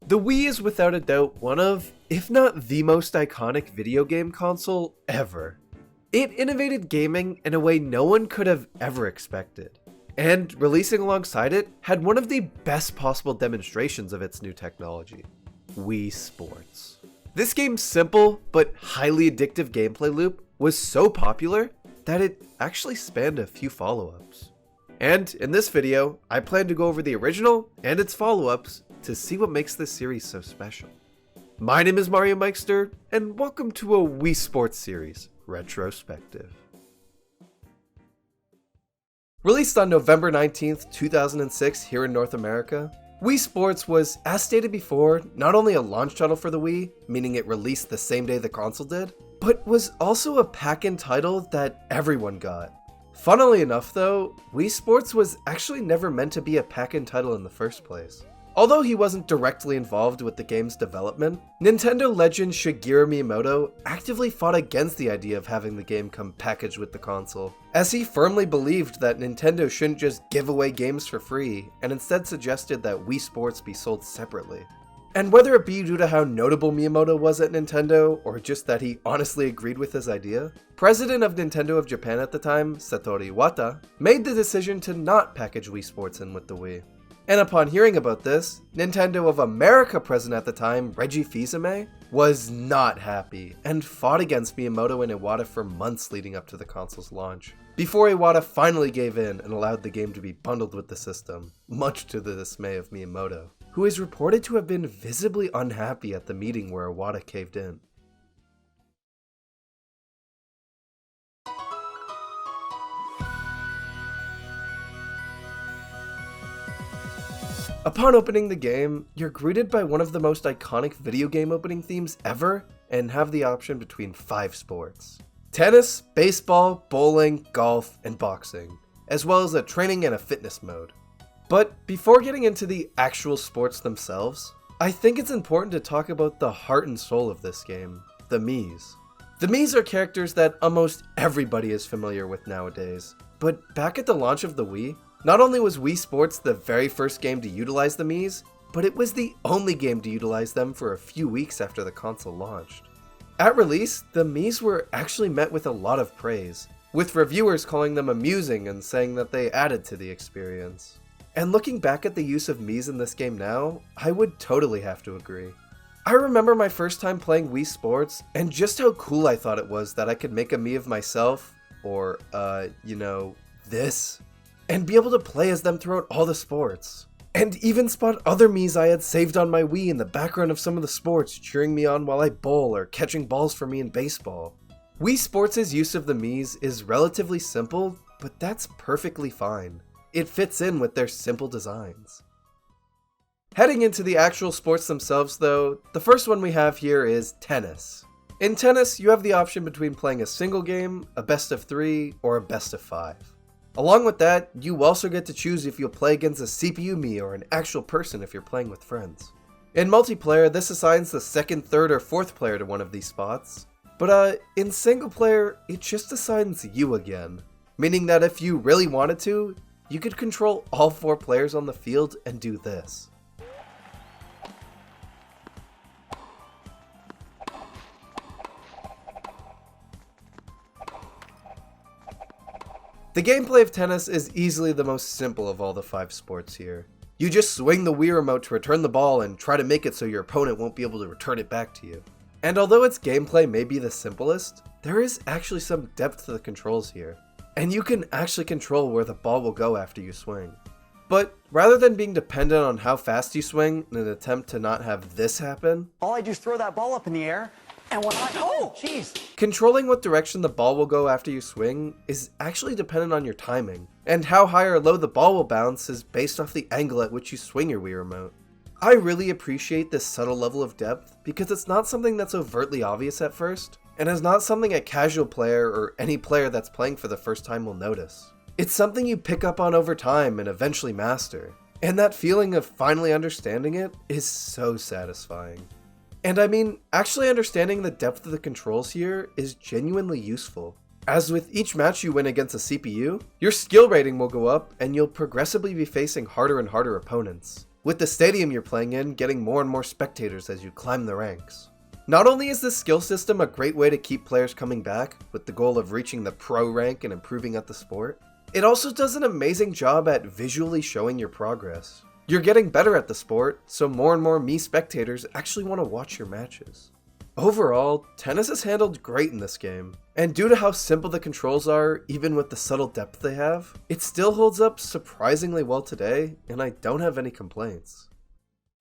The Wii is without a doubt one of, if not the most iconic video game console ever. It innovated gaming in a way no one could have ever expected, and releasing alongside it had one of the best possible demonstrations of its new technology, Wii Sports. This game's simple but highly addictive gameplay loop was so popular that it actually spanned a few follow-ups. And in this video, I plan to go over the original and its follow-ups to see what makes this series so special. My name is Mariomikester, and welcome to a Wii Sports series, Retrospective. Released on November 19th, 2006 here in North America, Wii Sports was, as stated before, not only a launch title for the Wii, meaning it released the same day the console did, but was also a pack-in title that everyone got. Funnily enough though, Wii Sports was actually never meant to be a pack-in title in the first place. Although he wasn't directly involved with the game's development, Nintendo legend Shigeru Miyamoto actively fought against the idea of having the game come packaged with the console, as he firmly believed that Nintendo shouldn't just give away games for free, and instead suggested that Wii Sports be sold separately. And whether it be due to how notable Miyamoto was at Nintendo, or just that he honestly agreed with his idea, President of Nintendo of Japan at the time, Satoru Iwata, made the decision to not package Wii Sports in with the Wii. And upon hearing about this, Nintendo of America president at the time, Reggie Fils-Aimé, was not happy and fought against Miyamoto and Iwata for months leading up to the console's launch, before Iwata finally gave in and allowed the game to be bundled with the system, much to the dismay of Miyamoto, who is reported to have been visibly unhappy at the meeting where Iwata caved in. Upon opening the game, you're greeted by one of the most iconic video game opening themes ever, and have the option between 5 sports: tennis, baseball, bowling, golf, and boxing, as well as a training and a fitness mode. But before getting into the actual sports themselves, I think it's important to talk about the heart and soul of this game, the Miis. The Miis are characters that almost everybody is familiar with nowadays, but back at the launch of the Wii, not only was Wii Sports the very first game to utilize the Miis, but it was the only game to utilize them for a few weeks after the console launched. At release, the Miis were actually met with a lot of praise, with reviewers calling them amusing and saying that they added to the experience. And looking back at the use of Miis in this game now, I would totally have to agree. I remember my first time playing Wii Sports, and just how cool I thought it was that I could make a Mii of myself, or, this, and be able to play as them throughout all the sports. And even spot other Miis I had saved on my Wii in the background of some of the sports, cheering me on while I bowl or catching balls for me in baseball. Wii Sports' use of the Miis is relatively simple, but that's perfectly fine. It fits in with their simple designs. Heading into the actual sports themselves though, the first one we have here is tennis. In tennis, you have the option between playing a single game, a best of 3, or a best of 5. Along with that, you also get to choose if you'll play against a CPU Mii or an actual person if you're playing with friends. In multiplayer, this assigns the 2nd, 3rd, or 4th player to one of these spots, but in single player, it just assigns you again, meaning that if you really wanted to, you could control all 4 players on the field and do this. The gameplay of tennis is easily the most simple of all the 5 sports here. You just swing the Wii remote to return the ball and try to make it so your opponent won't be able to return it back to you. And although its gameplay may be the simplest, there is actually some depth to the controls here, and you can actually control where the ball will go after you swing. But rather than being dependent on how fast you swing in an attempt to not have this happen, all I do is throw that ball up in the air, and when jeez! Controlling what direction the ball will go after you swing is actually dependent on your timing, and how high or low the ball will bounce is based off the angle at which you swing your Wii remote. I really appreciate this subtle level of depth because it's not something that's overtly obvious at first, and is not something a casual player or any player that's playing for the first time will notice. It's something you pick up on over time and eventually master, and that feeling of finally understanding it is so satisfying. And I mean, actually understanding the depth of the controls here is genuinely useful. As with each match you win against a CPU, your skill rating will go up and you'll progressively be facing harder and harder opponents, with the stadium you're playing in getting more and more spectators as you climb the ranks. Not only is this skill system a great way to keep players coming back, with the goal of reaching the pro rank and improving at the sport, it also does an amazing job at visually showing your progress. You're getting better at the sport, so more and more me spectators actually want to watch your matches. Overall, tennis is handled great in this game, and due to how simple the controls are, even with the subtle depth they have, it still holds up surprisingly well today, and I don't have any complaints.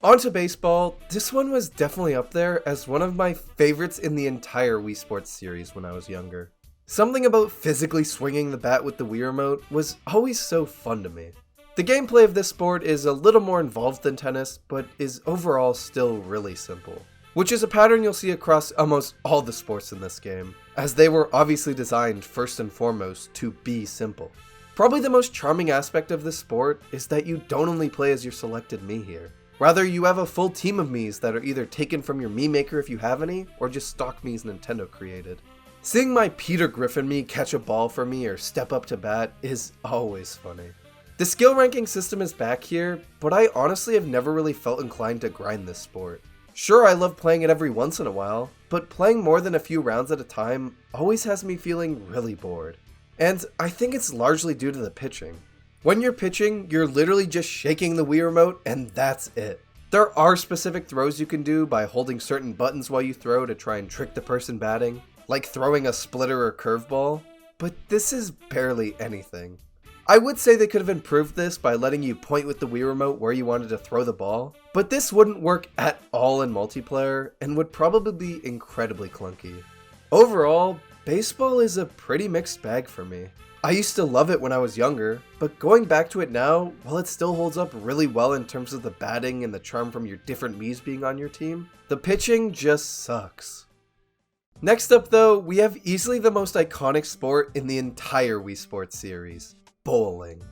On to baseball. This one was definitely up there as one of my favorites in the entire Wii Sports series when I was younger. Something about physically swinging the bat with the Wii remote was always so fun to me. The gameplay of this sport is a little more involved than tennis, but is overall still really simple, which is a pattern you'll see across almost all the sports in this game, as they were obviously designed first and foremost to be simple. Probably the most charming aspect of this sport is that you don't only play as your selected Mii here. Rather, you have a full team of Miis that are either taken from your Mii Maker if you have any, or just stock Miis Nintendo created. Seeing my Peter Griffin Mii catch a ball for me or step up to bat is always funny. The skill ranking system is back here, but I honestly have never really felt inclined to grind this sport. Sure, I love playing it every once in a while, but playing more than a few rounds at a time always has me feeling really bored. And I think it's largely due to the pitching. When you're pitching, you're literally just shaking the Wii remote and that's it. There are specific throws you can do by holding certain buttons while you throw to try and trick the person batting, like throwing a splitter or curveball, but this is barely anything. I would say they could have improved this by letting you point with the Wii remote where you wanted to throw the ball, but this wouldn't work at all in multiplayer and would probably be incredibly clunky. Overall, baseball is a pretty mixed bag for me. I used to love it when I was younger, but going back to it now, while it still holds up really well in terms of the batting and the charm from your different Miis being on your team, the pitching just sucks. Next up though, we have easily the most iconic sport in the entire Wii Sports series. Bowling.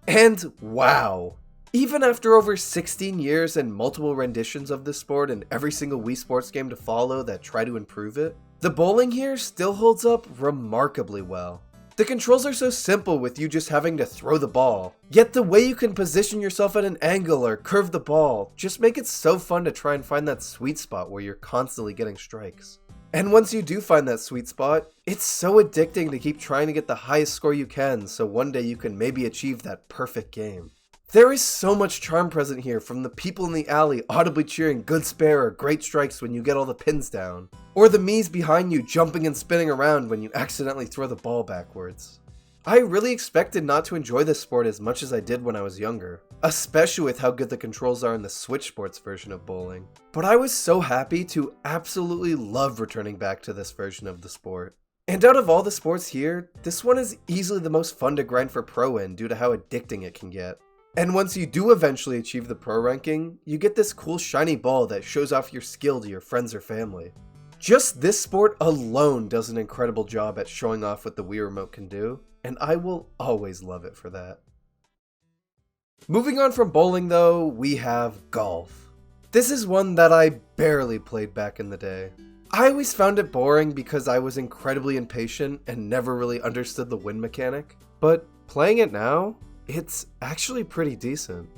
And wow! Even after over 16 years and multiple renditions of this sport and every single Wii Sports game to follow that try to improve it, the bowling here still holds up remarkably well. The controls are so simple with you just having to throw the ball, yet the way you can position yourself at an angle or curve the ball just make it so fun to try and find that sweet spot where you're constantly getting strikes. And once you do find that sweet spot, it's so addicting to keep trying to get the highest score you can so one day you can maybe achieve that perfect game. There is so much charm present here, from the people in the alley audibly cheering good spare or great strikes when you get all the pins down, or the Miis behind you jumping and spinning around when you accidentally throw the ball backwards. I really expected not to enjoy this sport as much as I did when I was younger, especially with how good the controls are in the Switch Sports version of bowling. But I was so happy to absolutely love returning back to this version of the sport. And out of all the sports here, this one is easily the most fun to grind for pro in due to how addicting it can get. And once you do eventually achieve the pro ranking, you get this cool shiny ball that shows off your skill to your friends or family. Just this sport alone does an incredible job at showing off what the Wii Remote can do, and I will always love it for that. Moving on from bowling though, we have golf. This is one that I barely played back in the day. I always found it boring because I was incredibly impatient and never really understood the wind mechanic, but playing it now, it's actually pretty decent.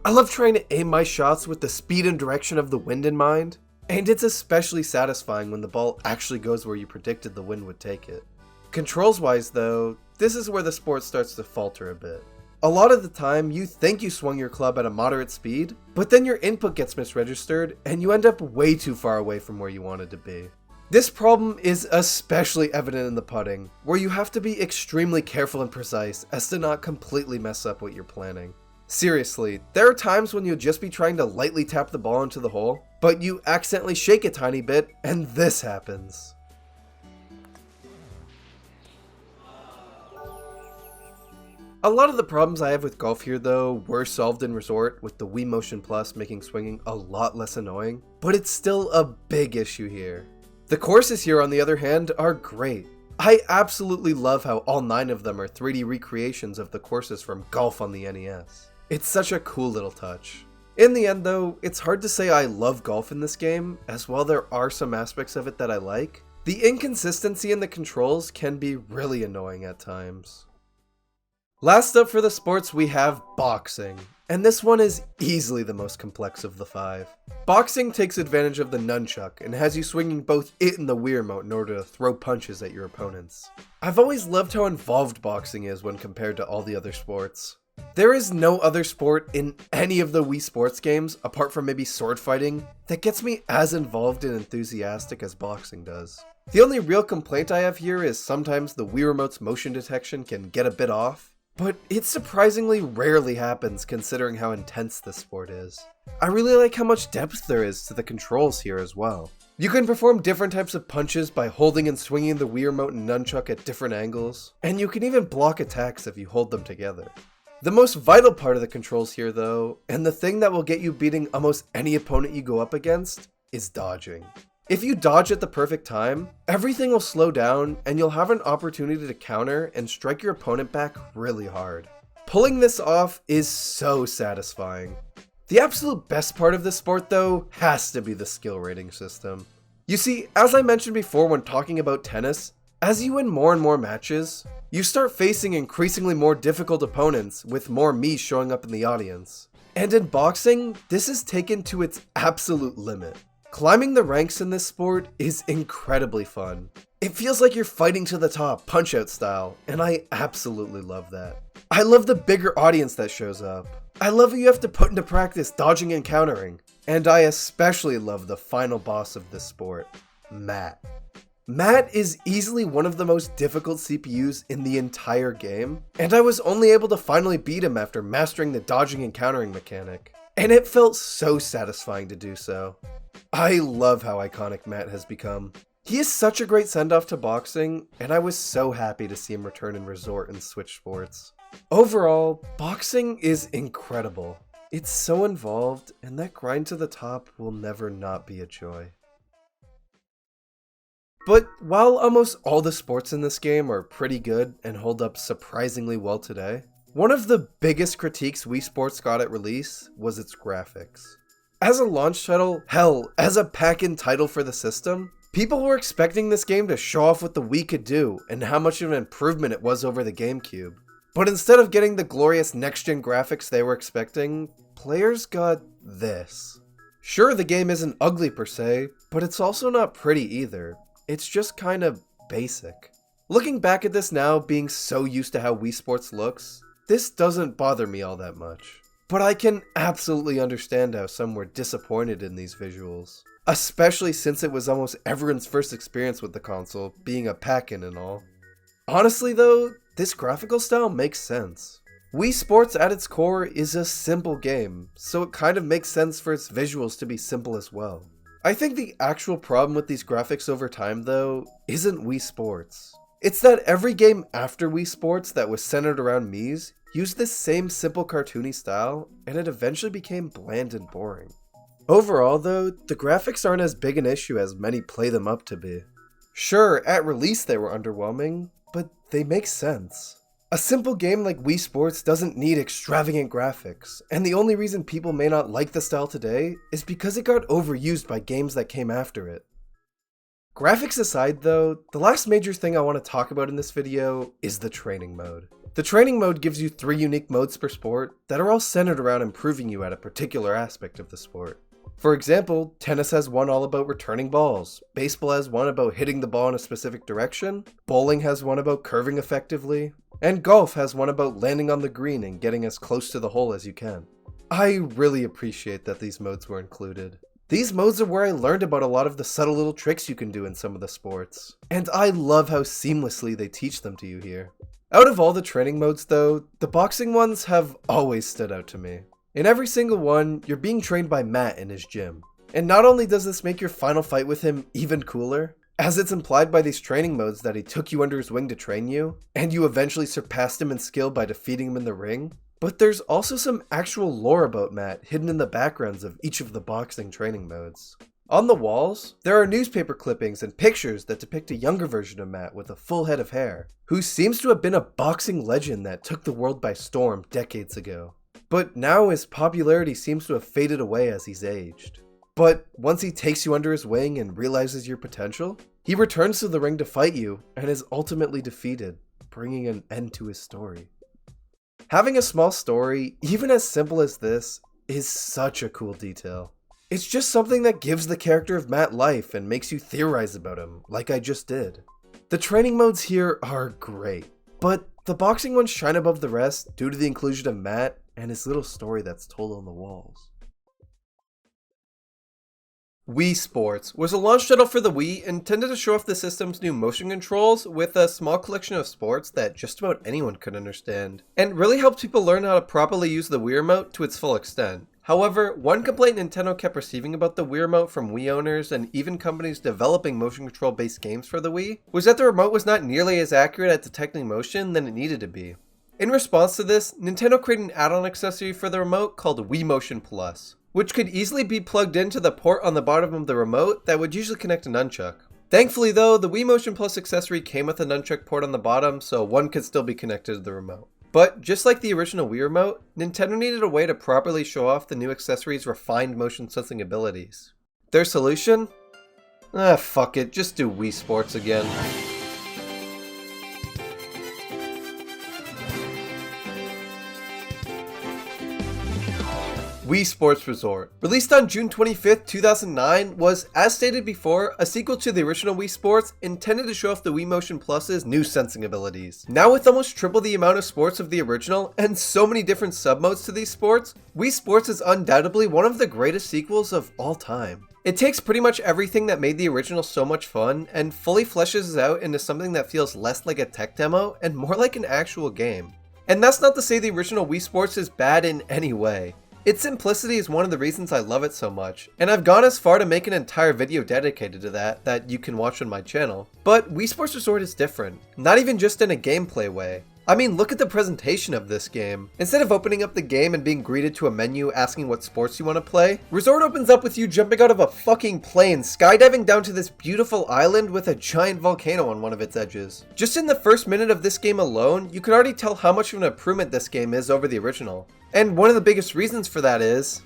I love trying to aim my shots with the speed and direction of the wind in mind, and it's especially satisfying when the ball actually goes where you predicted the wind would take it. Controls wise though, this is where the sport starts to falter a bit. A lot of the time, you think you swung your club at a moderate speed, but then your input gets misregistered and you end up way too far away from where you wanted to be. This problem is especially evident in the putting, where you have to be extremely careful and precise as to not completely mess up what you're planning. Seriously, there are times when you'll just be trying to lightly tap the ball into the hole, but you accidentally shake a tiny bit and this happens. A lot of the problems I have with golf here though were solved in Resort, with the Wii Motion Plus making swinging a lot less annoying, but it's still a big issue here. The courses here on the other hand are great. I absolutely love how all 9 of them are 3D recreations of the courses from Golf on the NES. It's such a cool little touch. In the end though, it's hard to say I love golf in this game, as while there are some aspects of it that I like, the inconsistency in the controls can be really annoying at times. Last up for the sports we have boxing. and this one is easily the most complex of the 5. Boxing takes advantage of the nunchuck and has you swinging both it and the Wii Remote in order to throw punches at your opponents. I've always loved how involved boxing is when compared to all the other sports. There is no other sport in any of the Wii Sports games, apart from maybe sword fighting, that gets me as involved and enthusiastic as boxing does. The only real complaint I have here is sometimes the Wii Remote's motion detection can get a bit off, but it surprisingly rarely happens considering how intense this sport is. I really like how much depth there is to the controls here as well. You can perform different types of punches by holding and swinging the Wii Remote and nunchuck at different angles, and you can even block attacks if you hold them together. The most vital part of the controls here though, and the thing that will get you beating almost any opponent you go up against, is dodging. If you dodge at the perfect time, everything will slow down and you'll have an opportunity to counter and strike your opponent back really hard. Pulling this off is so satisfying. The absolute best part of this sport though has to be the skill rating system. You see, as I mentioned before when talking about tennis, as you win more and more matches, you start facing increasingly more difficult opponents with more me showing up in the audience. And in boxing, this is taken to its absolute limit. Climbing the ranks in this sport is incredibly fun. It feels like you're fighting to the top, Punch-Out style, and I absolutely love that. I love the bigger audience that shows up. I love how you have to put into practice dodging and countering. And I especially love the final boss of this sport, Matt. Matt is easily one of the most difficult CPUs in the entire game, and I was only able to finally beat him after mastering the dodging and countering mechanic. And it felt so satisfying to do so. I love how iconic Matt has become. He is such a great send-off to boxing, and I was so happy to see him return in Resort and Switch Sports. Overall, boxing is incredible. It's so involved, and that grind to the top will never not be a joy. But while almost all the sports in this game are pretty good and hold up surprisingly well today, one of the biggest critiques Wii Sports got at release was its graphics. As a launch title, hell, as a pack-in title for the system, people were expecting this game to show off what the Wii could do and how much of an improvement it was over the GameCube. But instead of getting the glorious next-gen graphics they were expecting, players got this. Sure, the game isn't ugly per se, but it's also not pretty either. It's just kind of basic. Looking back at this now, being so used to how Wii Sports looks, this doesn't bother me all that much. But I can absolutely understand how some were disappointed in these visuals, especially since it was almost everyone's first experience with the console, being a pack-in and all. Honestly though, this graphical style makes sense. Wii Sports at its core is a simple game, so it kind of makes sense for its visuals to be simple as well. I think the actual problem with these graphics over time though, isn't Wii Sports. It's that every game after Wii Sports that was centered around Mii's used this same simple cartoony style, and it eventually became bland and boring. Overall though, the graphics aren't as big an issue as many play them up to be. Sure, at release they were underwhelming, but they make sense. A simple game like Wii Sports doesn't need extravagant graphics, and the only reason people may not like the style today is because it got overused by games that came after it. Graphics aside though, the last major thing I want to talk about in this video is the training mode. The training mode gives you 3 unique modes per sport that are all centered around improving you at a particular aspect of the sport. For example, tennis has one all about returning balls, baseball has one about hitting the ball in a specific direction, bowling has one about curving effectively, and golf has one about landing on the green and getting as close to the hole as you can. I really appreciate that these modes were included. These modes are where I learned about a lot of the subtle little tricks you can do in some of the sports, and I love how seamlessly they teach them to you here. Out of all the training modes though, the boxing ones have always stood out to me. In every single one, you're being trained by Matt in his gym. And not only does this make your final fight with him even cooler, as it's implied by these training modes that he took you under his wing to train you, and you eventually surpassed him in skill by defeating him in the ring, but there's also some actual lore about Matt hidden in the backgrounds of each of the boxing training modes. On the walls, there are newspaper clippings and pictures that depict a younger version of Matt with a full head of hair, who seems to have been a boxing legend that took the world by storm decades ago. But now his popularity seems to have faded away as he's aged. But once he takes you under his wing and realizes your potential, he returns to the ring to fight you and is ultimately defeated, bringing an end to his story. Having a small story, even as simple as this, is such a cool detail. It's just something that gives the character of Matt life and makes you theorize about him, like I just did. The training modes here are great, but the boxing ones shine above the rest due to the inclusion of Matt and his little story that's told on the walls. Wii Sports was a launch title for the Wii intended to show off the system's new motion controls with a small collection of sports that just about anyone could understand, and really helped people learn how to properly use the Wii Remote to its full extent. However, one complaint Nintendo kept receiving about the Wii Remote from Wii owners and even companies developing motion control based games for the Wii was that the remote was not nearly as accurate at detecting motion than it needed to be. In response to this, Nintendo created an add-on accessory for the remote called Wii Motion Plus, which could easily be plugged into the port on the bottom of the remote that would usually connect a nunchuck. Thankfully though, the Wii Motion Plus accessory came with a nunchuck port on the bottom, so one could still be connected to the remote. But just like the original Wii Remote, Nintendo needed a way to properly show off the new accessory's refined motion sensing abilities. Their solution? Fuck it, just do Wii Sports again. Wii Sports Resort, released on June 25th, 2009, was, as stated before, a sequel to the original Wii Sports intended to show off the Wii Motion Plus's new sensing abilities. Now with almost triple the amount of sports of the original and so many different sub-modes to these sports, Wii Sports is undoubtedly one of the greatest sequels of all time. It takes pretty much everything that made the original so much fun and fully fleshes it out into something that feels less like a tech demo and more like an actual game. And that's not to say the original Wii Sports is bad in any way. Its simplicity is one of the reasons I love it so much, and I've gone as far to make an entire video dedicated to that you can watch on my channel. But Wii Sports Resort is different, not even just in a gameplay way. I mean, look at the presentation of this game. Instead of opening up the game and being greeted to a menu asking what sports you want to play, Resort opens up with you jumping out of a fucking plane, skydiving down to this beautiful island with a giant volcano on one of its edges. Just in the first minute of this game alone, you can already tell how much of an improvement this game is over the original. And one of the biggest reasons for that is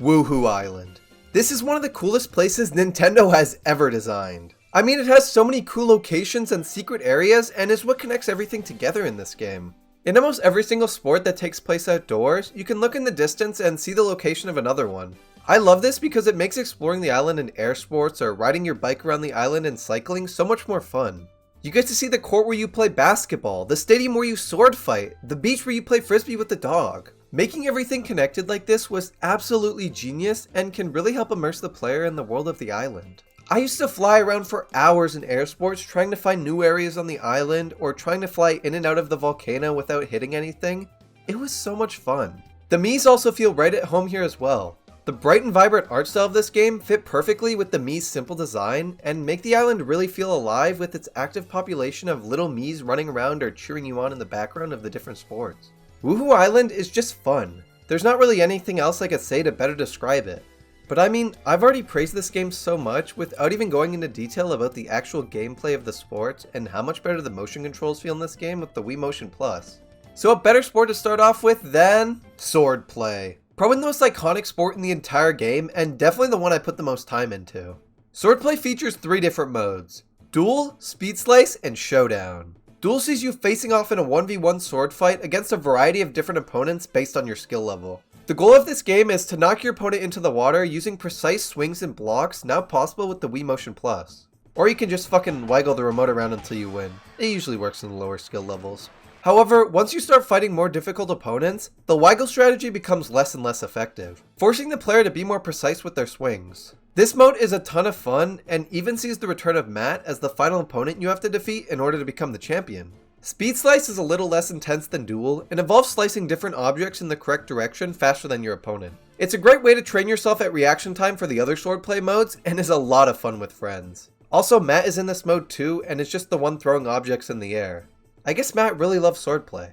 Woohoo Island. This is one of the coolest places Nintendo has ever designed. I mean, it has so many cool locations and secret areas and is what connects everything together in this game. In almost every single sport that takes place outdoors, you can look in the distance and see the location of another one. I love this because it makes exploring the island in air sports or riding your bike around the island and cycling so much more fun. You get to see the court where you play basketball, the stadium where you sword fight, the beach where you play frisbee with the dog. Making everything connected like this was absolutely genius and can really help immerse the player in the world of the island. I used to fly around for hours in air sports trying to find new areas on the island or trying to fly in and out of the volcano without hitting anything. It was so much fun. The Miis also feel right at home here as well. The bright and vibrant art style of this game fit perfectly with the Mii's simple design and make the island really feel alive with its active population of little Miis running around or cheering you on in the background of the different sports. Woohoo Island is just fun. There's not really anything else I could say to better describe it. But I mean, I've already praised this game so much without even going into detail about the actual gameplay of the sports and how much better the motion controls feel in this game with the Wii Motion Plus. So a better sport to start off with than swordplay. Probably the most iconic sport in the entire game and definitely the one I put the most time into. Swordplay features 3 different modes: Duel, Speed Slice, and Showdown. Duel sees you facing off in a 1v1 sword fight against a variety of different opponents based on your skill level. The goal of this game is to knock your opponent into the water using precise swings and blocks now possible with the Wii Motion Plus. Or you can just fucking waggle the remote around until you win. It usually works in the lower skill levels. However, once you start fighting more difficult opponents, the waggle strategy becomes less and less effective, forcing the player to be more precise with their swings. This mode is a ton of fun and even sees the return of Matt as the final opponent you have to defeat in order to become the champion. Speed Slice is a little less intense than Duel and involves slicing different objects in the correct direction faster than your opponent. It's a great way to train yourself at reaction time for the other swordplay modes and is a lot of fun with friends. Also, Matt is in this mode too and is just the one throwing objects in the air. I guess Matt really loves swordplay.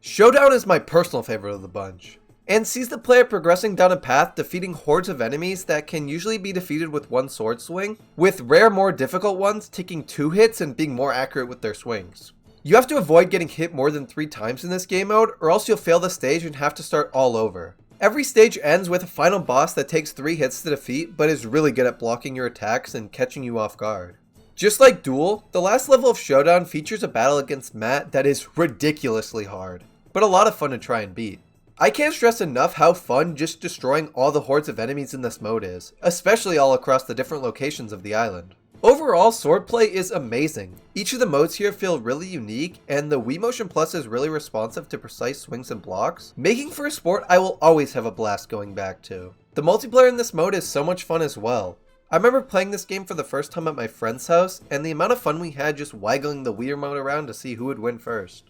Showdown is my personal favorite of the bunch, and sees the player progressing down a path defeating hordes of enemies that can usually be defeated with one sword swing, with rare more difficult ones taking 2 hits and being more accurate with their swings. You have to avoid getting hit more than 3 times in this game mode or else you'll fail the stage and have to start all over. Every stage ends with a final boss that takes 3 hits to defeat but is really good at blocking your attacks and catching you off guard. Just like Duel, the last level of Showdown features a battle against Matt that is ridiculously hard. but a lot of fun to try and beat. I can't stress enough how fun just destroying all the hordes of enemies in this mode is, especially all across the different locations of the island. Overall, swordplay is amazing. Each of the modes here feel really unique, and the Wii Motion Plus is really responsive to precise swings and blocks, making for a sport I will always have a blast going back to. The multiplayer in this mode is so much fun as well. I remember playing this game for the first time at my friend's house, and the amount of fun we had just waggling the Wii remote around to see who would win first.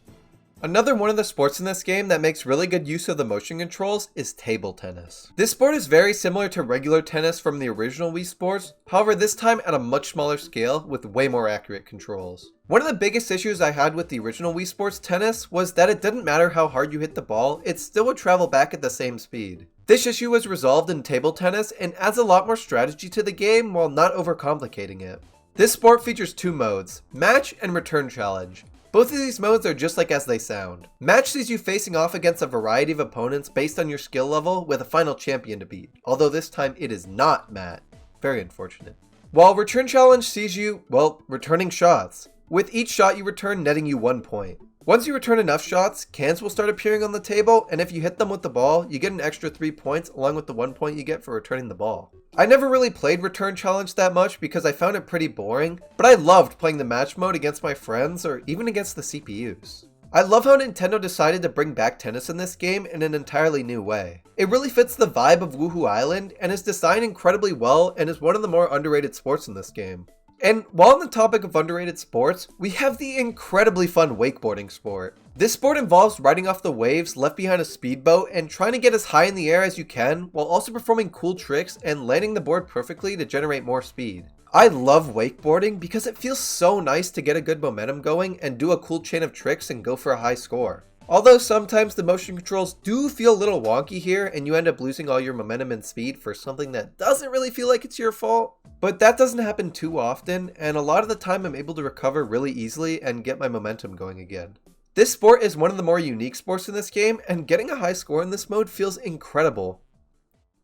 Another one of the sports in this game that makes really good use of the motion controls is table tennis. This sport is very similar to regular tennis from the original Wii Sports, however this time at a much smaller scale with way more accurate controls. One of the biggest issues I had with the original Wii Sports tennis was that it didn't matter how hard you hit the ball, it still would travel back at the same speed. This issue was resolved in table tennis and adds a lot more strategy to the game while not overcomplicating it. This sport features two modes, Match and Return Challenge. Both of these modes are just like as they sound. Match sees you facing off against a variety of opponents based on your skill level with a final champion to beat, although this time it is not Matt. Very unfortunate. While Return Challenge sees you, well, returning shots, with each shot you return netting you 1 point. Once you return enough shots, cans will start appearing on the table, and if you hit them with the ball, you get an extra 3 points along with the 1 point you get for returning the ball. I never really played Return Challenge that much because I found it pretty boring, but I loved playing the match mode against my friends or even against the CPUs. I love how Nintendo decided to bring back tennis in this game in an entirely new way. It really fits the vibe of Woohoo Island and is designed incredibly well and is one of the more underrated sports in this game. And while on the topic of underrated sports, we have the incredibly fun wakeboarding sport. This sport involves riding off the waves left behind a speedboat and trying to get as high in the air as you can while also performing cool tricks and landing the board perfectly to generate more speed. I love wakeboarding because it feels so nice to get a good momentum going and do a cool chain of tricks and go for a high score. Although sometimes the motion controls do feel a little wonky here and you end up losing all your momentum and speed for something that doesn't really feel like it's your fault. But that doesn't happen too often, and a lot of the time I'm able to recover really easily and get my momentum going again. This sport is one of the more unique sports in this game, and getting a high score in this mode feels incredible.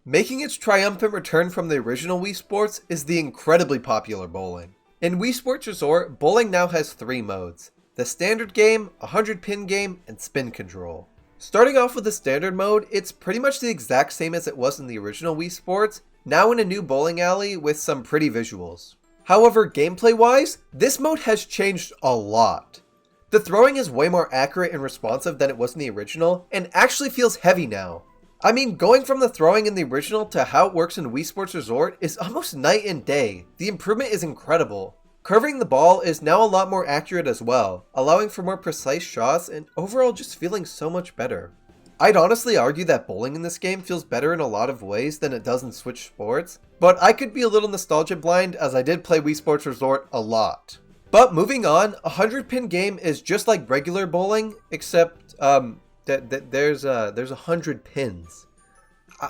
Making its triumphant return from the original Wii Sports is the incredibly popular bowling. In Wii Sports Resort, bowling now has 3 modes: the standard game, 100-pin game, and spin control. Starting off with the standard mode, it's pretty much the exact same as it was in the original Wii Sports, now in a new bowling alley with some pretty visuals. However, gameplay-wise, this mode has changed a lot. The throwing is way more accurate and responsive than it was in the original, and actually feels heavy now. I mean, going from the throwing in the original to how it works in Wii Sports Resort is almost night and day. The improvement is incredible. Curving the ball is now a lot more accurate as well, allowing for more precise shots and overall just feeling so much better. I'd honestly argue that bowling in this game feels better in a lot of ways than it does in Switch Sports, but I could be a little nostalgia blind as I did play Wii Sports Resort a lot. But moving on, a 100-pin game is just like regular bowling, except there's 100 pins.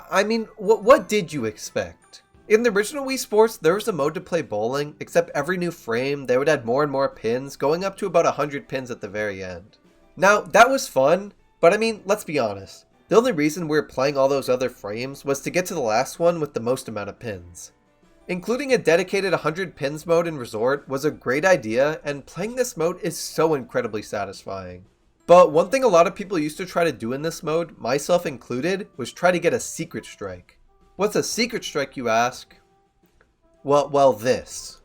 I mean, what did you expect? In the original Wii Sports, there was a mode to play bowling, except every new frame, they would add more and more pins, going up to about 100 pins at the very end. Now, that was fun, but I mean, let's be honest. The only reason we were playing all those other frames was to get to the last one with the most amount of pins. Including a dedicated 100 pins mode in Resort was a great idea, and playing this mode is so incredibly satisfying. But one thing a lot of people used to try to do in this mode, myself included, was try to get a secret strike. What's a secret strike, you ask? Well, this.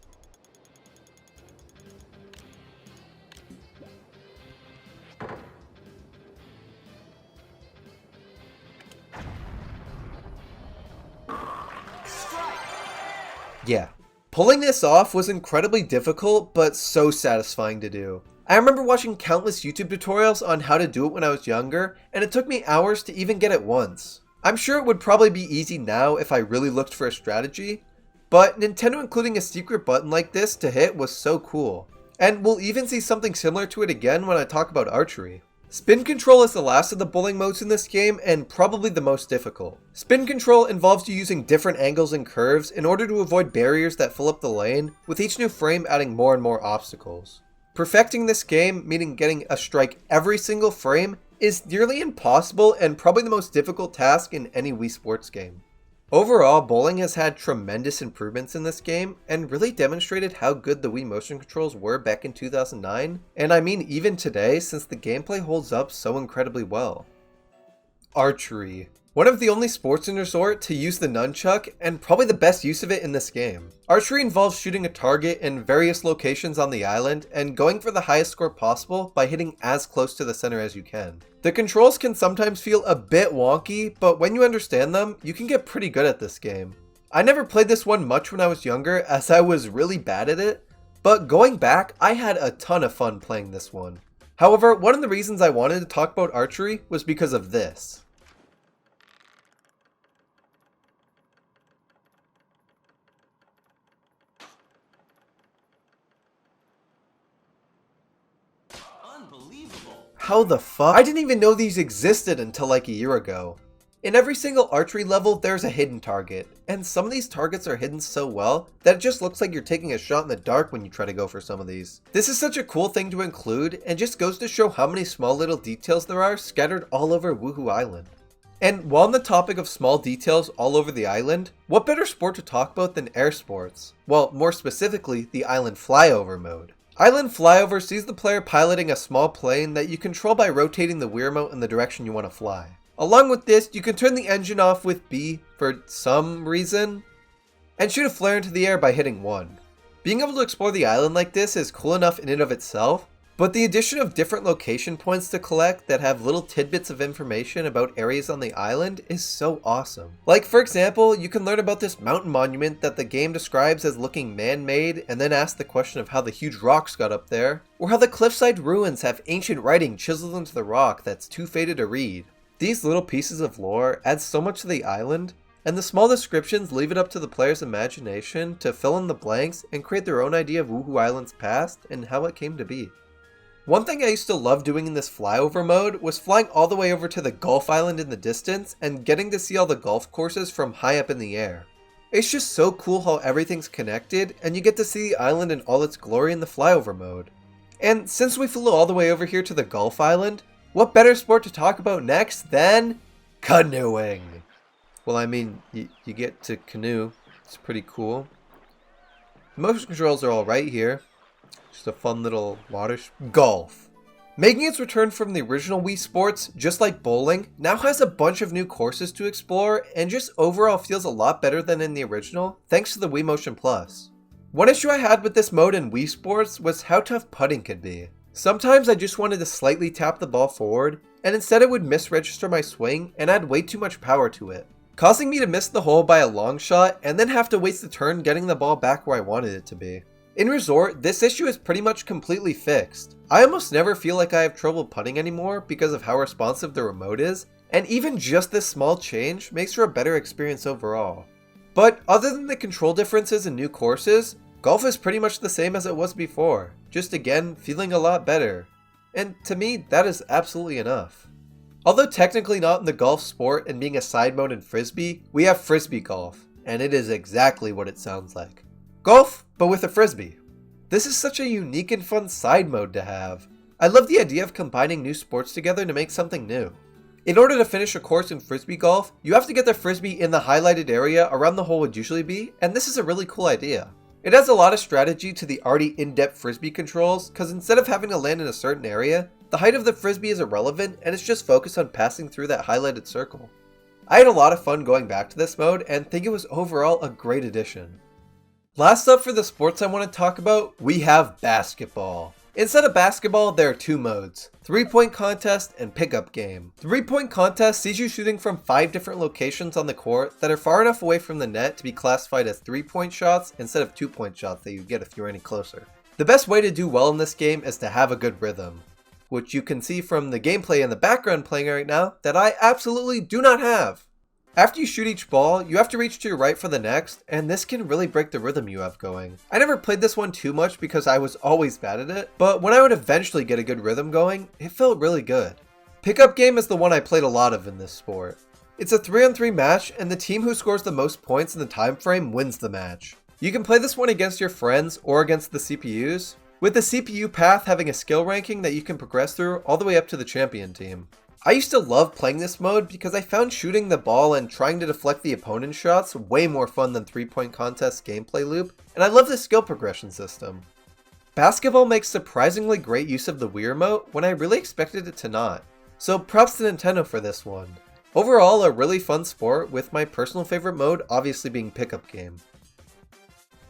Yeah. Pulling this off was incredibly difficult, but so satisfying to do. I remember watching countless YouTube tutorials on how to do it when I was younger, and it took me hours to even get it once. I'm sure it would probably be easy now if I really looked for a strategy, but Nintendo including a secret button like this to hit was so cool. And we'll even see something similar to it again when I talk about archery. Spin control is the last of the bowling modes in this game and probably the most difficult. Spin control involves you using different angles and curves in order to avoid barriers that fill up the lane, with each new frame adding more and more obstacles. Perfecting this game, meaning getting a strike every single frame, is nearly impossible and probably the most difficult task in any Wii Sports game. Overall, bowling has had tremendous improvements in this game and really demonstrated how good the Wii motion controls were back in 2009, and I mean even today since the gameplay holds up so incredibly well. Archery. One of the only sports in Resort to use the nunchuck, and probably the best use of it in this game. Archery involves shooting a target in various locations on the island and going for the highest score possible by hitting as close to the center as you can. The controls can sometimes feel a bit wonky, but when you understand them, you can get pretty good at this game. I never played this one much when I was younger as I was really bad at it, but going back, I had a ton of fun playing this one. However, one of the reasons I wanted to talk about archery was because of this. How the fuck? I didn't even know these existed until like a year ago. In every single archery level, there's a hidden target, and some of these targets are hidden so well that it just looks like you're taking a shot in the dark when you try to go for some of these. This is such a cool thing to include, and just goes to show how many small little details there are scattered all over Woohoo Island. And while on the topic of small details all over the island, what better sport to talk about than air sports? Well, more specifically, the island flyover mode. Island Flyover sees the player piloting a small plane that you control by rotating the Wii remote in the direction you want to fly. Along with this, you can turn the engine off with B for some reason, and shoot a flare into the air by hitting 1. Being able to explore the island like this is cool enough in and of itself, but the addition of different location points to collect that have little tidbits of information about areas on the island is so awesome. Like for example, you can learn about this mountain monument that the game describes as looking man-made and then ask the question of how the huge rocks got up there, or how the cliffside ruins have ancient writing chiseled into the rock that's too faded to read. These little pieces of lore add so much to the island, and the small descriptions leave it up to the player's imagination to fill in the blanks and create their own idea of Woohoo Island's past and how it came to be. One thing I used to love doing in this flyover mode was flying all the way over to the Golf Island in the distance and getting to see all the golf courses from high up in the air. It's just so cool how everything's connected and you get to see the island in all its glory in the flyover mode. And since we flew all the way over here to the Golf Island, what better sport to talk about next than canoeing? Well, I mean, you get to canoe. It's pretty cool. The motion controls are all right here. Just a fun little water. Golf. Making its return from the original Wii Sports, just like bowling, now has a bunch of new courses to explore and just overall feels a lot better than in the original, thanks to the Wii Motion Plus. One issue I had with this mode in Wii Sports was how tough putting could be. Sometimes I just wanted to slightly tap the ball forward, and instead it would misregister my swing and add way too much power to it, causing me to miss the hole by a long shot and then have to waste a turn getting the ball back where I wanted it to be. In Resort, this issue is pretty much completely fixed. I almost never feel like I have trouble putting anymore because of how responsive the remote is, and even just this small change makes for a better experience overall. But other than the control differences and new courses, golf is pretty much the same as it was before, just again feeling a lot better. And to me, that is absolutely enough. Although technically not in the golf sport and being a side mode in Frisbee, we have Frisbee Golf, and it is exactly what it sounds like. Golf, but with a Frisbee. This is such a unique and fun side mode to have. I love the idea of combining new sports together to make something new. In order to finish a course in Frisbee Golf, you have to get the Frisbee in the highlighted area around the hole would usually be, and this is a really cool idea. It adds a lot of strategy to the already in-depth Frisbee controls, because instead of having to land in a certain area, the height of the Frisbee is irrelevant and it's just focused on passing through that highlighted circle. I had a lot of fun going back to this mode and think it was overall a great addition. Last up for the sports I want to talk about, we have basketball. Instead of basketball, there are two modes, 3-point contest and pickup game. 3-point contest sees you shooting from 5 different locations on the court that are far enough away from the net to be classified as 3-point shots instead of 2-point shots that you get if you're any closer. The best way to do well in this game is to have a good rhythm, which you can see from the gameplay in the background playing right now that I absolutely do not have. After you shoot each ball, you have to reach to your right for the next, and this can really break the rhythm you have going. I never played this one too much because I was always bad at it, but when I would eventually get a good rhythm going, it felt really good. Pickup game is the one I played a lot of in this sport. It's a 3-on-3 match, and the team who scores the most points in the time frame wins the match. You can play this one against your friends or against the CPUs, with the CPU path having a skill ranking that you can progress through all the way up to the champion team. I used to love playing this mode because I found shooting the ball and trying to deflect the opponent's shots way more fun than 3-point contest gameplay loop, and I love the skill progression system. Basketball makes surprisingly great use of the Wii Remote when I really expected it to not, so props to Nintendo for this one. Overall, a really fun sport, with my personal favorite mode obviously being pickup game.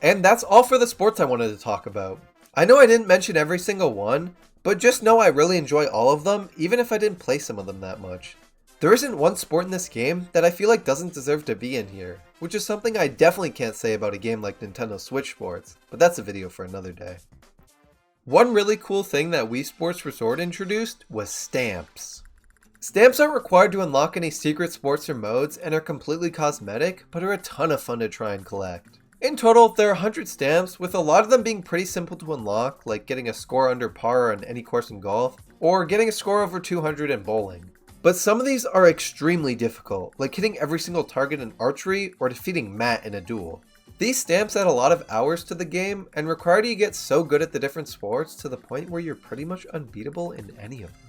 And that's all for the sports I wanted to talk about. I know I didn't mention every single one, but just know I really enjoy all of them, even if I didn't play some of them that much. There isn't one sport in this game that I feel like doesn't deserve to be in here, which is something I definitely can't say about a game like Nintendo Switch Sports, but that's a video for another day. One really cool thing that Wii Sports Resort introduced was stamps. Stamps aren't required to unlock any secret sports or modes and are completely cosmetic, but are a ton of fun to try and collect. In total, there are 100 stamps, with a lot of them being pretty simple to unlock, like getting a score under par on any course in golf, or getting a score over 200 in bowling. But some of these are extremely difficult, like hitting every single target in archery or defeating Matt in a duel. These stamps add a lot of hours to the game and require you to get so good at the different sports to the point where you're pretty much unbeatable in any of them.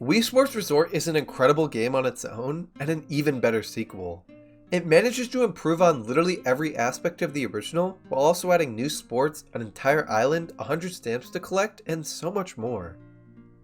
Wii Sports Resort is an incredible game on its own and an even better sequel. It manages to improve on literally every aspect of the original while also adding new sports, an entire island, 100 stamps to collect, and so much more.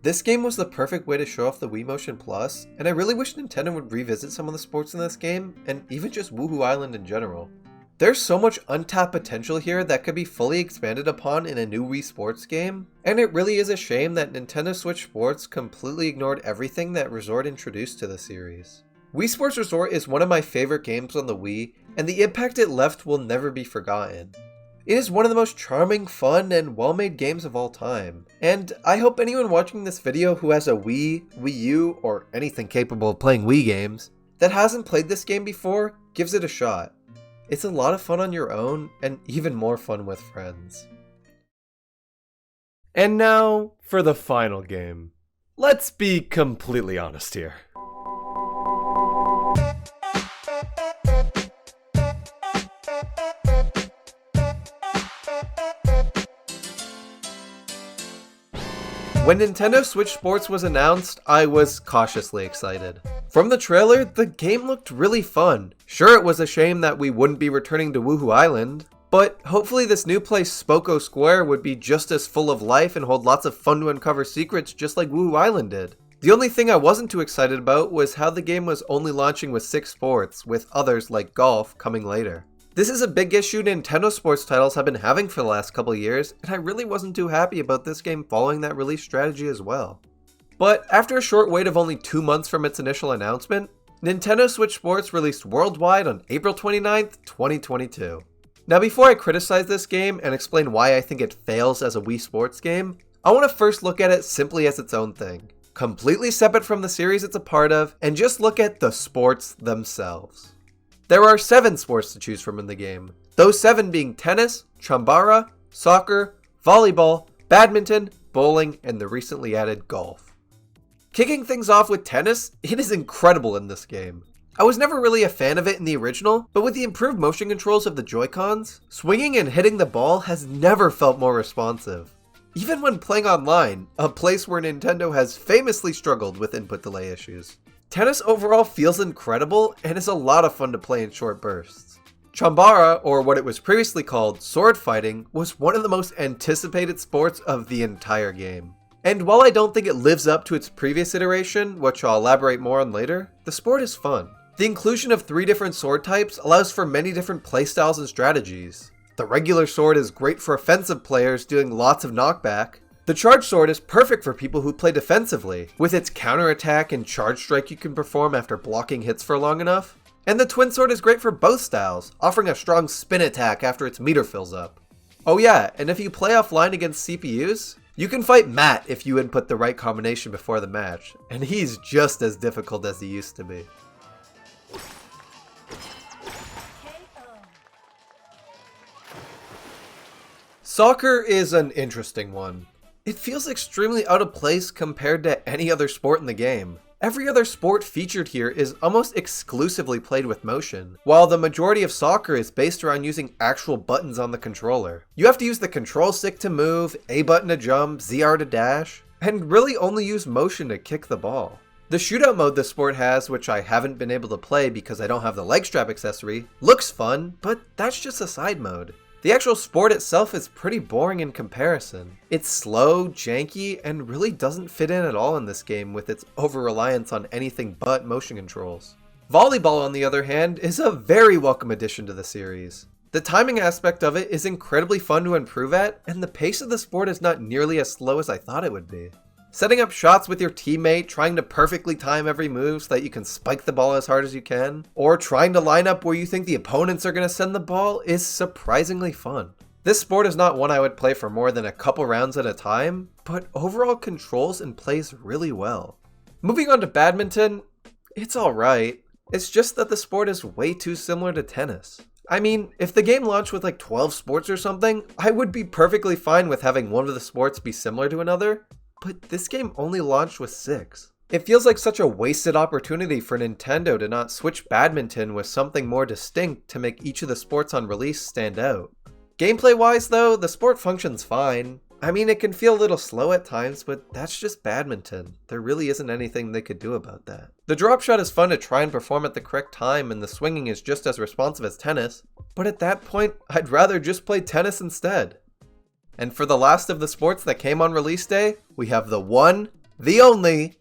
This game was the perfect way to show off the Wii Motion Plus, and I really wish Nintendo would revisit some of the sports in this game, and even just Woohoo Island in general. There's so much untapped potential here that could be fully expanded upon in a new Wii Sports game, and it really is a shame that Nintendo Switch Sports completely ignored everything that Resort introduced to the series. Wii Sports Resort is one of my favorite games on the Wii, and the impact it left will never be forgotten. It is one of the most charming, fun, and well-made games of all time, and I hope anyone watching this video who has a Wii, Wii U, or anything capable of playing Wii games that hasn't played this game before gives it a shot. It's a lot of fun on your own, and even more fun with friends. And now for the final game. Let's be completely honest here. When Nintendo Switch Sports was announced, I was cautiously excited. From the trailer, the game looked really fun. Sure, it was a shame that we wouldn't be returning to Woohoo Island, but hopefully this new place, Spoko Square, would be just as full of life and hold lots of fun to uncover secrets just like Woohoo Island did. The only thing I wasn't too excited about was how the game was only launching with 6 sports, with others like golf coming later. This is a big issue Nintendo sports titles have been having for the last couple years, and I really wasn't too happy about this game following that release strategy as well. But after a short wait of only 2 months from its initial announcement, Nintendo Switch Sports released worldwide on April 29th, 2022. Now before I criticize this game and explain why I think it fails as a Wii Sports game, I want to first look at it simply as its own thing, completely separate from the series it's a part of, and just look at the sports themselves. There are 7 sports to choose from in the game, those 7 being tennis, chambara, soccer, volleyball, badminton, bowling, and the recently added golf. Kicking things off with tennis, it is incredible in this game. I was never really a fan of it in the original, but with the improved motion controls of the Joy-Cons, swinging and hitting the ball has never felt more responsive. Even when playing online, a place where Nintendo has famously struggled with input delay issues. Tennis overall feels incredible and is a lot of fun to play in short bursts. Chambara, or what it was previously called, sword fighting, was one of the most anticipated sports of the entire game. And while I don't think it lives up to its previous iteration, which I'll elaborate more on later, the sport is fun. The inclusion of 3 different sword types allows for many different playstyles and strategies. The regular sword is great for offensive players doing lots of knockback. The charge sword is perfect for people who play defensively, with its counterattack and charge strike you can perform after blocking hits for long enough. And the twin sword is great for both styles, offering a strong spin attack after its meter fills up. Oh yeah, and if you play offline against CPUs, you can fight Matt if you input the right combination before the match, and he's just as difficult as he used to be. Soccer is an interesting one. It feels extremely out of place compared to any other sport in the game. Every other sport featured here is almost exclusively played with motion, while the majority of soccer is based around using actual buttons on the controller. You have to use the control stick to move, A button to jump, ZR to dash, and really only use motion to kick the ball. The shootout mode this sport has, which I haven't been able to play because I don't have the leg strap accessory, looks fun, but that's just a side mode. The actual sport itself is pretty boring in comparison. It's slow, janky, and really doesn't fit in at all in this game with its over-reliance on anything but motion controls. Volleyball, on the other hand, is a very welcome addition to the series. The timing aspect of it is incredibly fun to improve at, and the pace of the sport is not nearly as slow as I thought it would be. Setting up shots with your teammate, trying to perfectly time every move so that you can spike the ball as hard as you can, or trying to line up where you think the opponents are going to send the ball is surprisingly fun. This sport is not one I would play for more than a couple rounds at a time, but overall controls and plays really well. Moving on to badminton, it's alright. It's just that the sport is way too similar to tennis. I mean, if the game launched with like 12 sports or something, I would be perfectly fine with having one of the sports be similar to another. But this game only launched with 6. It feels like such a wasted opportunity for Nintendo to not switch badminton with something more distinct to make each of the sports on release stand out. Gameplay wise though, the sport functions fine. I mean, it can feel a little slow at times, but that's just badminton. There really isn't anything they could do about that. The drop shot is fun to try and perform at the correct time, and the swinging is just as responsive as tennis, but at that point, I'd rather just play tennis instead. And for the last of the sports that came on release day, we have the one, the only,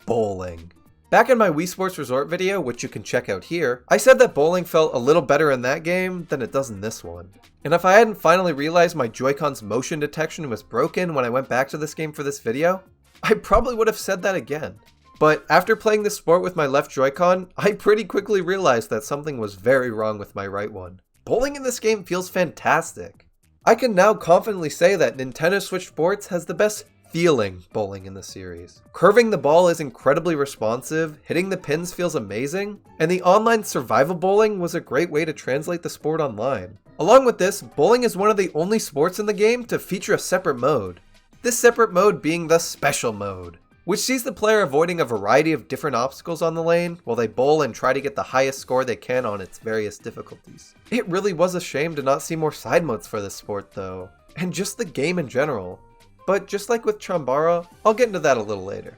bowling. Back in my Wii Sports Resort video, which you can check out here, I said that bowling felt a little better in that game than it does in this one. And if I hadn't finally realized my Joy-Con's motion detection was broken when I went back to this game for this video, I probably would have said that again. But after playing this sport with my left Joy-Con, I pretty quickly realized that something was very wrong with my right one. Bowling in this game feels fantastic. I can now confidently say that Nintendo Switch Sports has the best feeling bowling in the series. Curving the ball is incredibly responsive, hitting the pins feels amazing, and the online survival bowling was a great way to translate the sport online. Along with this, bowling is one of the only sports in the game to feature a separate mode. This separate mode being the Special Mode, which sees the player avoiding a variety of different obstacles on the lane while they bowl and try to get the highest score they can on its various difficulties. It really was a shame to not see more side modes for this sport though, and just the game in general. But just like with Chambara, I'll get into that a little later.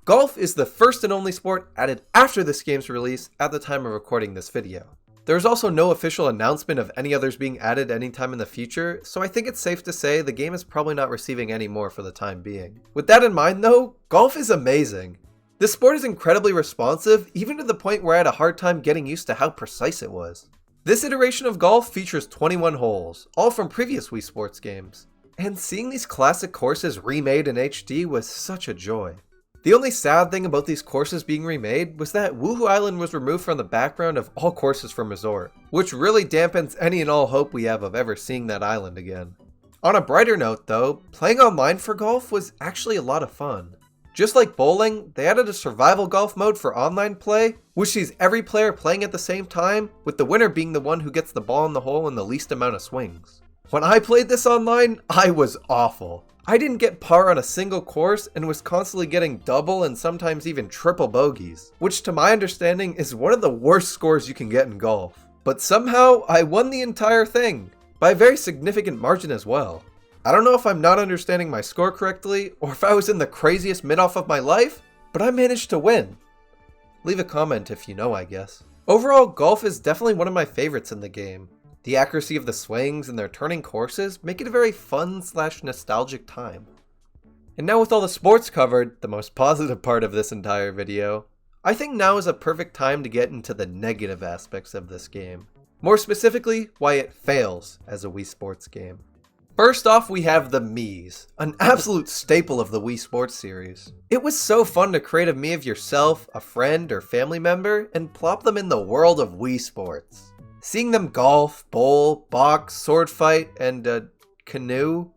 Golf is the first and only sport added after this game's release at the time of recording this video. There is also no official announcement of any others being added anytime in the future, so I think it's safe to say the game is probably not receiving any more for the time being. With that in mind though, golf is amazing. This sport is incredibly responsive, even to the point where I had a hard time getting used to how precise it was. This iteration of golf features 21 holes, all from previous Wii Sports games. And seeing these classic courses remade in HD was such a joy. The only sad thing about these courses being remade was that Woohoo Island was removed from the background of all courses from Resort, which really dampens any and all hope we have of ever seeing that island again. On a brighter note though, playing online for golf was actually a lot of fun. Just like bowling, they added a survival golf mode for online play, which sees every player playing at the same time, with the winner being the one who gets the ball in the hole in the least amount of swings. When I played this online, I was awful. I didn't get par on a single course and was constantly getting double and sometimes even triple bogeys, which to my understanding is one of the worst scores you can get in golf. But somehow, I won the entire thing, by a very significant margin as well. I don't know if I'm not understanding my score correctly, or if I was in the craziest mid-off of my life, but I managed to win. Leave a comment if you know, I guess. Overall, golf is definitely one of my favorites in the game. The accuracy of the swings and their turning courses make it a very fun/nostalgic time. And now with all the sports covered, the most positive part of this entire video, I think now is a perfect time to get into the negative aspects of this game. More specifically, why it fails as a Wii Sports game. First off, we have the Miis, an absolute staple of the Wii Sports series. It was so fun to create a Mii of yourself, a friend, or family member, and plop them in the world of Wii Sports. Seeing them golf, bowl, box, sword fight, and canoe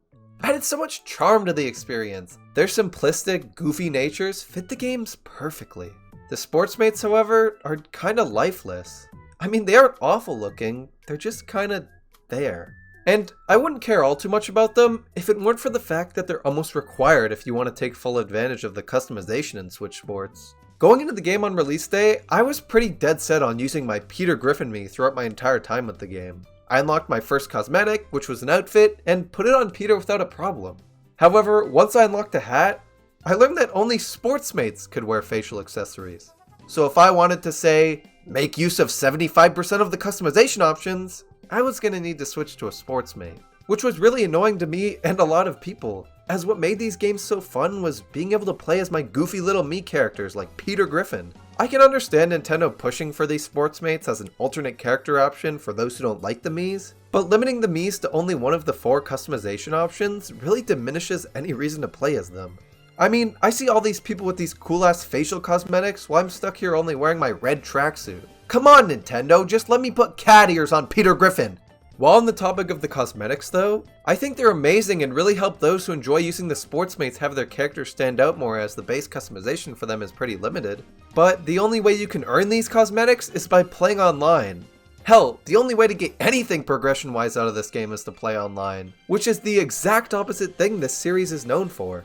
added so much charm to the experience. Their simplistic, goofy natures fit the games perfectly. The sportsmates, however, are kinda lifeless. I mean, they aren't awful looking, they're just kinda there. And I wouldn't care all too much about them if it weren't for the fact that they're almost required if you want to take full advantage of the customization in Switch Sports. Going into the game on release day, I was pretty dead set on using my Peter Griffin me throughout my entire time with the game. I unlocked my first cosmetic, which was an outfit, and put it on Peter without a problem. However, once I unlocked a hat, I learned that only sportsmates could wear facial accessories. So if I wanted to say, make use of 75% of the customization options, I was going to need to switch to a sportsmate. Which was really annoying to me and a lot of people, as what made these games so fun was being able to play as my goofy little me characters like Peter Griffin. I can understand Nintendo pushing for these sportsmates as an alternate character option for those who don't like the Miis, but limiting the Miis to only one of the 4 customization options really diminishes any reason to play as them. I mean, I see all these people with these cool ass facial cosmetics while I'm stuck here only wearing my red tracksuit. Come on Nintendo, just let me put cat ears on Peter Griffin! While on the topic of the cosmetics though, I think they're amazing and really help those who enjoy using the sportsmates have their characters stand out more, as the base customization for them is pretty limited. But the only way you can earn these cosmetics is by playing online. Hell, the only way to get anything progression wise out of this game is to play online, which is the exact opposite thing this series is known for.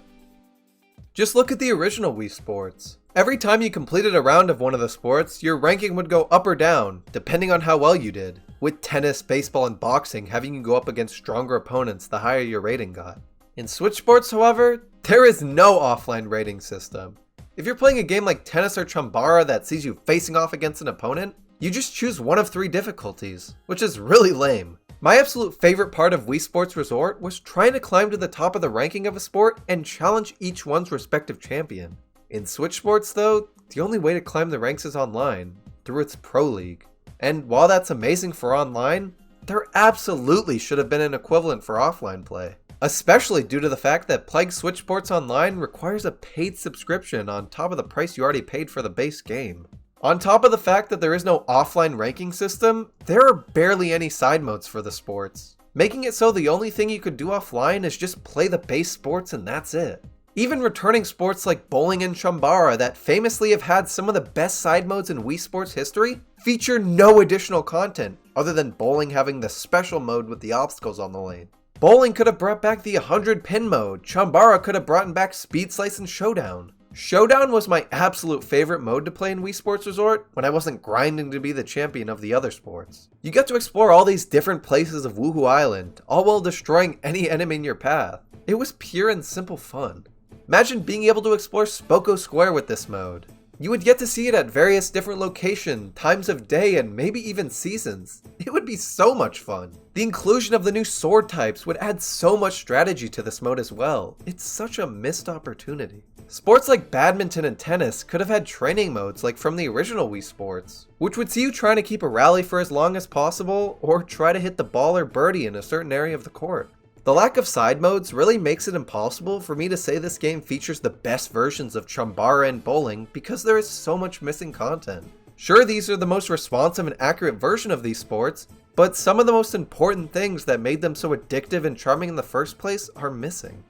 Just look at the original Wii Sports. Every time you completed a round of one of the sports, your ranking would go up or down, depending on how well you did, with tennis, baseball, and boxing having you go up against stronger opponents the higher your rating got. In Switch Sports, however, there is no offline rating system. If you're playing a game like tennis or Chambara that sees you facing off against an opponent, you just choose one of 3 difficulties, which is really lame. My absolute favorite part of Wii Sports Resort was trying to climb to the top of the ranking of a sport and challenge each one's respective champion. In Switch Sports though, the only way to climb the ranks is online, through its Pro League. And while that's amazing for online, there absolutely should have been an equivalent for offline play. Especially due to the fact that playing Switch Sports Online requires a paid subscription on top of the price you already paid for the base game. On top of the fact that there is no offline ranking system, there are barely any side modes for the sports, making it so the only thing you could do offline is just play the base sports and that's it. Even returning sports like bowling and Chambara that famously have had some of the best side modes in Wii Sports history feature no additional content other than bowling having the special mode with the obstacles on the lane. Bowling could have brought back the 100 pin mode, Chambara could have brought back Speed Slice and Showdown. Showdown was my absolute favorite mode to play in Wii Sports Resort when I wasn't grinding to be the champion of the other sports. You get to explore all these different places of Woohoo Island, all while destroying any enemy in your path. It was pure and simple fun. Imagine being able to explore Spoko Square with this mode. You would get to see it at various different locations, times of day, and maybe even seasons. It would be so much fun. The inclusion of the new sword types would add so much strategy to this mode as well. It's such a missed opportunity. Sports like badminton and tennis could have had training modes like from the original Wii Sports, which would see you trying to keep a rally for as long as possible, or try to hit the ball or birdie in a certain area of the court. The lack of side modes really makes it impossible for me to say this game features the best versions of Chambara and bowling because there is so much missing content. Sure, these are the most responsive and accurate version of these sports, but some of the most important things that made them so addictive and charming in the first place are missing.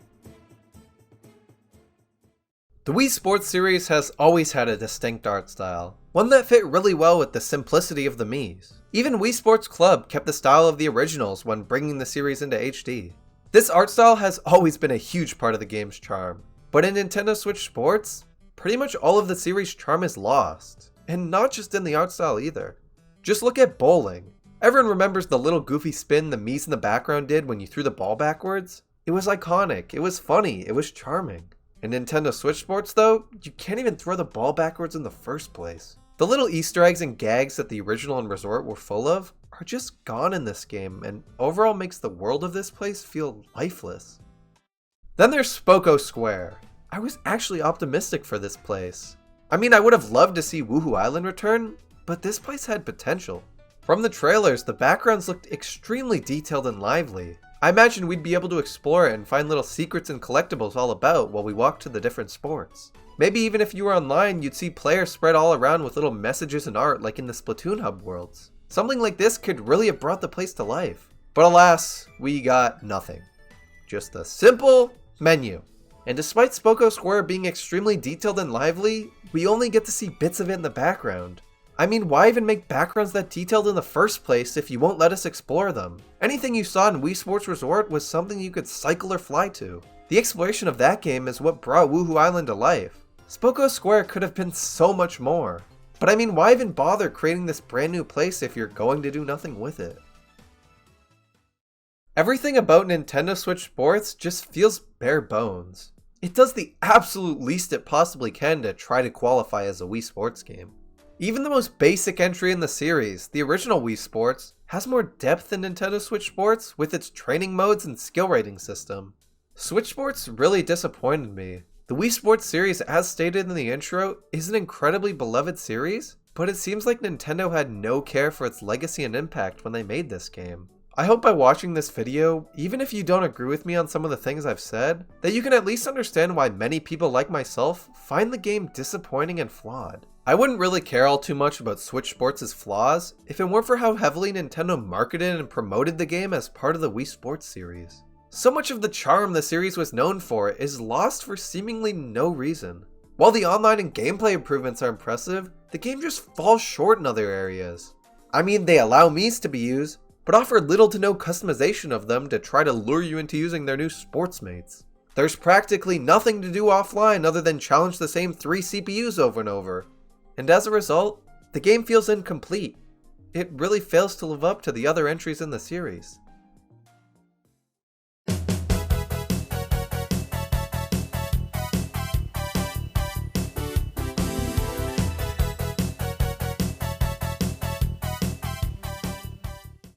The Wii Sports series has always had a distinct art style, one that fit really well with the simplicity of the Miis. Even Wii Sports Club kept the style of the originals when bringing the series into HD. This art style has always been a huge part of the game's charm, but in Nintendo Switch Sports, pretty much all of the series' charm is lost, and not just in the art style either. Just look at bowling. Everyone remembers the little goofy spin the Miis in the background did when you threw the ball backwards? It was iconic, it was funny, it was charming. In Nintendo Switch Sports though, you can't even throw the ball backwards in the first place. The little Easter eggs and gags that the original and Resort were full of are just gone in this game, and overall makes the world of this place feel lifeless. Then there's Spoko Square. I was actually optimistic for this place. I mean, I would have loved to see Woohoo Island return, but this place had potential. From the trailers, the backgrounds looked extremely detailed and lively. I imagined we'd be able to explore it and find little secrets and collectibles all about while we walked to the different sports. Maybe even if you were online, you'd see players spread all around with little messages and art like in the Splatoon Hub worlds. Something like this could really have brought the place to life. But alas, we got nothing. Just a simple menu. And despite Spoko Square being extremely detailed and lively, we only get to see bits of it in the background. I mean, why even make backgrounds that detailed in the first place if you won't let us explore them? Anything you saw in Wii Sports Resort was something you could cycle or fly to. The exploration of that game is what brought Woohoo Island to life. Spoko Square could have been so much more. But I mean, why even bother creating this brand new place if you're going to do nothing with it? Everything about Nintendo Switch Sports just feels bare bones. It does the absolute least it possibly can to try to qualify as a Wii Sports game. Even the most basic entry in the series, the original Wii Sports, has more depth than Nintendo Switch Sports with its training modes and skill rating system. Switch Sports really disappointed me. The Wii Sports series, as stated in the intro, is an incredibly beloved series, but it seems like Nintendo had no care for its legacy and impact when they made this game. I hope by watching this video, even if you don't agree with me on some of the things I've said, that you can at least understand why many people like myself find the game disappointing and flawed. I wouldn't really care all too much about Switch Sports' flaws if it weren't for how heavily Nintendo marketed and promoted the game as part of the Wii Sports series. So much of the charm the series was known for is lost for seemingly no reason. While the online and gameplay improvements are impressive, the game just falls short in other areas. I mean, they allow Miis to be used, but offer little to no customization of them to try to lure you into using their new sports mates. There's practically nothing to do offline other than challenge the same 3 CPUs over and over. And as a result, the game feels incomplete. It really fails to live up to the other entries in the series.